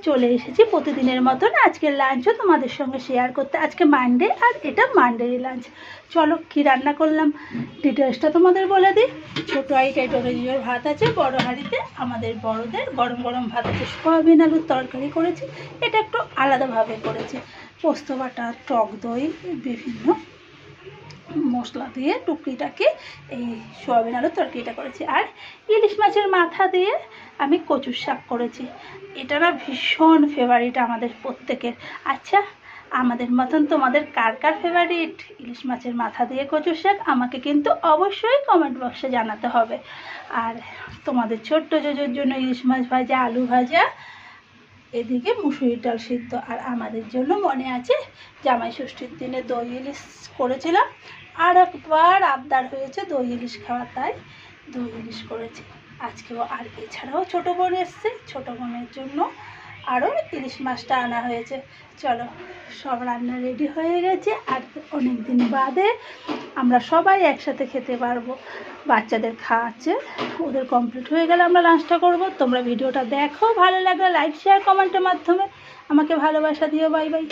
চলে এসেছি প্রতিদিনের মতন আজকের লাঞ্চও তোমাদের সঙ্গে শেয়ার করতে। আজকে মানডে আর এটা মানডেরই লাঞ্চ। চলো কি রান্না করলাম ডিটেলসটা তোমাদের বলে দিই। ছোটো আইটাইটের ভাত আছে বড় হাঁড়িতে, আমাদের বড়দের গরম গরম ভাত আছে, সয়াবিন আলুর তরকারি করেছি, এটা একটু আলাদাভাবে করেছি। পোস্ত বাটা, টক দই, বিভিন্ন মশলা দিয়ে টুকরিটাকে এই সয়াবিন আলুর তরকারিটা করেছি। আর ইলিশ মাছের মাথা দিয়ে আমি কচুর শাক করেছি। এটা না ভীষণ ফেভারিট আমাদের প্রত্যেকের। আচ্ছা, আমাদের মতন তোমাদের কার কার ফেভারিট ইলিশ মাছের মাথা দিয়ে কচুর শাক আমাকে কিন্তু অবশ্যই কমেন্ট বক্সে জানাতে হবে। আর তোমাদের ছোট্ট জোজোর জন্য ইলিশ মাছ ভাজা, আলু ভাজা, এদিকে মুসুরির ডাল সিদ্ধ। আর আমাদের জন্য মনে আছে জামাই ষষ্ঠীর দিনে দই ইলিশ করেছিলাম, আর একবার আবদার হয়েছে দই ইলিশ খাওয়া, তাই দই ইলিশ করেছি আজকেও। আর এছাড়াও ছোটো বোন এসছে, ছোটো বোনের জন্য আরও ইলিশ মাছটা আনা হয়েছে। চলো সব রান্না রেডি হয়ে গেছে, আর অনেক দিন বাদে আমরা সবাই একসাথে খেতে পারবো। বাচ্চাদের খাওয়াচ্ছে, ওদের কমপ্লিট হয়ে গেলে আমরা লাঞ্চটা করব। তোমরা ভিডিওটা দেখো, ভালো লাগলে লাইক শেয়ার কমেন্টের মাধ্যমে আমাকে ভালোবাসা দিও। Bye bye.